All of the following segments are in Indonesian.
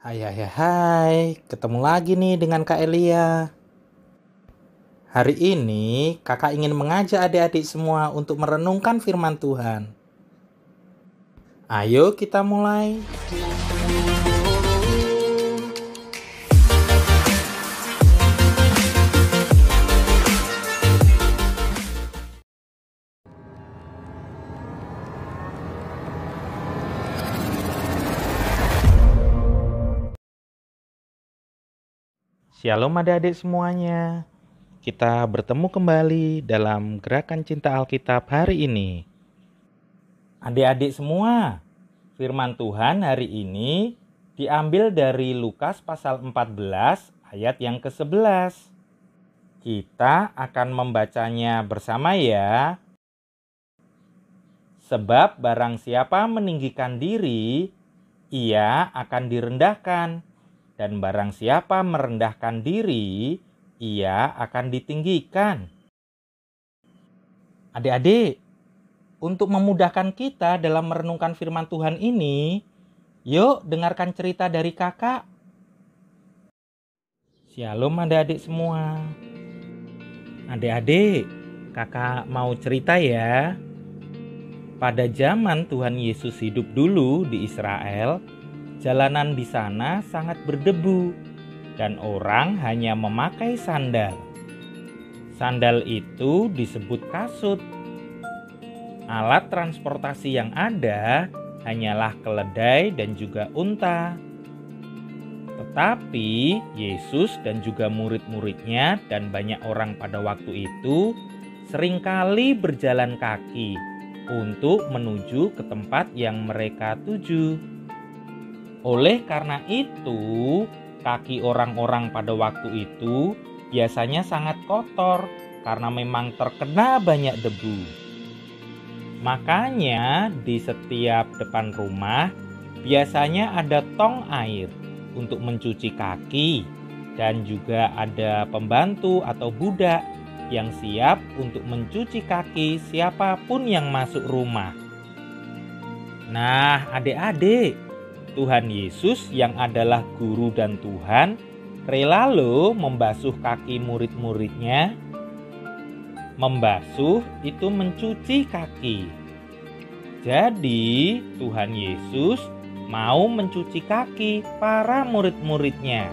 Hai hai hai hai, ketemu lagi nih dengan Kak Elia. Hari ini kakak ingin mengajak adik-adik semua untuk merenungkan firman Tuhan. Ayo kita mulai. Shalom adik-adik semuanya. Kita bertemu kembali dalam Gerakan Cinta Alkitab hari ini. Adik-adik semua, firman Tuhan hari ini diambil dari Lukas pasal 14 ayat yang ke-11. Kita akan membacanya bersama ya. Sebab barang siapa meninggikan diri, ia akan direndahkan. Dan barang siapa merendahkan diri, ia akan ditinggikan. Adik-adik, untuk memudahkan kita dalam merenungkan firman Tuhan ini, yuk dengarkan cerita dari kakak. Shalom adik-adik semua. Adik-adik, kakak mau cerita ya. Pada zaman Tuhan Yesus hidup dulu di Israel, jalanan di sana sangat berdebu dan orang hanya memakai sandal. Sandal itu disebut kasut. Alat transportasi yang ada hanyalah keledai dan juga unta. Tetapi Yesus dan juga murid-muridnya dan banyak orang pada waktu itu seringkali berjalan kaki untuk menuju ke tempat yang mereka tuju. Oleh karena itu, kaki orang-orang pada waktu itu biasanya sangat kotor karena memang terkena banyak debu. Makanya di setiap depan rumah biasanya ada tong air untuk mencuci kaki dan juga ada pembantu atau budak yang siap untuk mencuci kaki siapapun yang masuk rumah. Nah, adik-adik, Tuhan Yesus yang adalah guru dan Tuhan rela loh membasuh kaki murid-muridnya. Membasuh itu mencuci kaki. Jadi Tuhan Yesus mau mencuci kaki para murid-muridnya.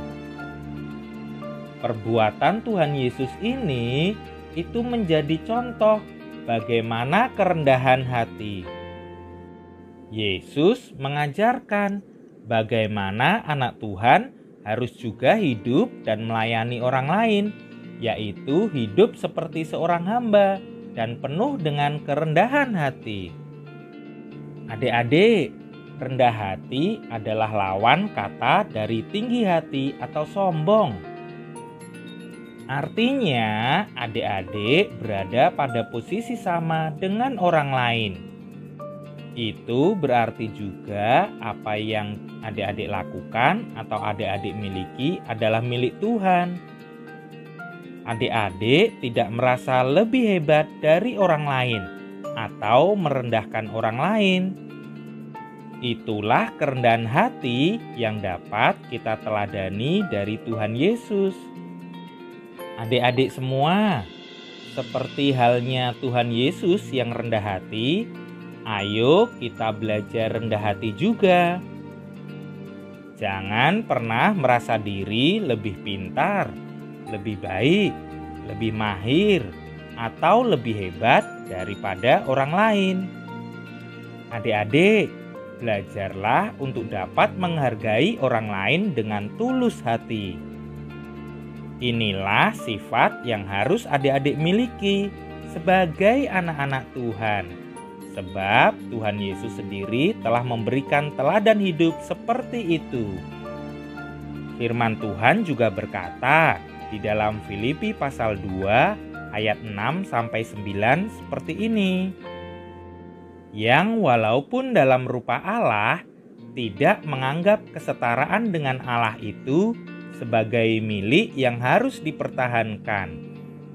Perbuatan Tuhan Yesus ini itu menjadi contoh bagaimana kerendahan hati. Yesus mengajarkan bagaimana anak Tuhan harus juga hidup dan melayani orang lain, yaitu hidup seperti seorang hamba dan penuh dengan kerendahan hati. Adik-adik, rendah hati adalah lawan kata dari tinggi hati atau sombong. Artinya, adik-adik berada pada posisi sama dengan orang lain. Itu berarti juga apa yang adik-adik lakukan atau adik-adik miliki adalah milik Tuhan. Adik-adik tidak merasa lebih hebat dari orang lain atau merendahkan orang lain. Itulah kerendahan hati yang dapat kita teladani dari Tuhan Yesus. Adik-adik semua, seperti halnya Tuhan Yesus yang rendah hati, ayo kita belajar rendah hati juga. Jangan pernah merasa diri lebih pintar, lebih baik, lebih mahir, atau lebih hebat daripada orang lain. Adik-adik, belajarlah untuk dapat menghargai orang lain dengan tulus hati. Inilah sifat yang harus adik-adik miliki sebagai anak-anak Tuhan. Sebab Tuhan Yesus sendiri telah memberikan teladan hidup seperti itu. Firman Tuhan juga berkata di dalam Filipi pasal 2 ayat 6-9 seperti ini. Yang walaupun dalam rupa Allah tidak menganggap kesetaraan dengan Allah itu sebagai milik yang harus dipertahankan,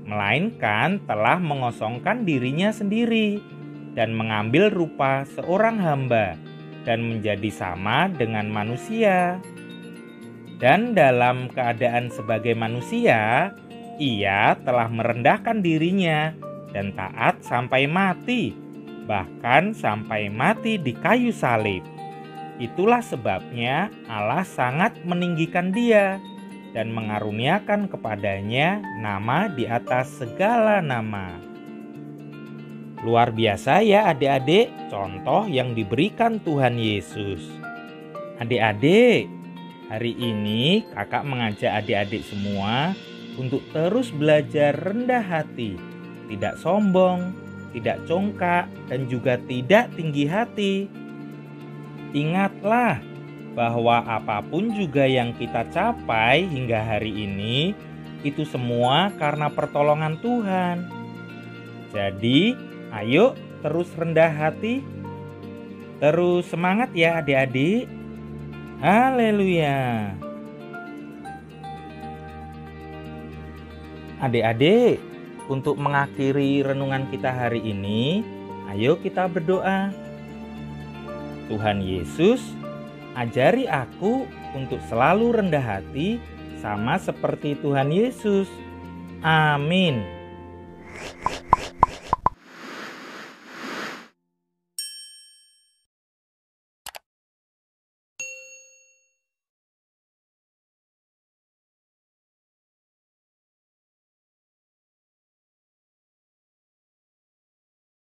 melainkan telah mengosongkan dirinya sendiri dan mengambil rupa seorang hamba dan menjadi sama dengan manusia. Dan dalam keadaan sebagai manusia, ia telah merendahkan dirinya dan taat sampai mati, bahkan sampai mati di kayu salib. Itulah sebabnya Allah sangat meninggikan dia dan mengaruniakan kepadanya nama di atas segala nama. Luar biasa ya adik-adik, contoh yang diberikan Tuhan Yesus. Adik-adik, hari ini kakak mengajak adik-adik semua untuk terus belajar rendah hati, tidak sombong, tidak congkak, dan juga tidak tinggi hati. Ingatlah bahwa apapun juga yang kita capai hingga hari ini, itu semua karena pertolongan Tuhan. Jadi, ayo terus rendah hati, terus semangat ya adik-adik. Haleluya. Adik-adik, untuk mengakhiri renungan kita hari ini, ayo kita berdoa. Tuhan Yesus, ajari aku untuk selalu rendah hati sama seperti Tuhan Yesus. Amin.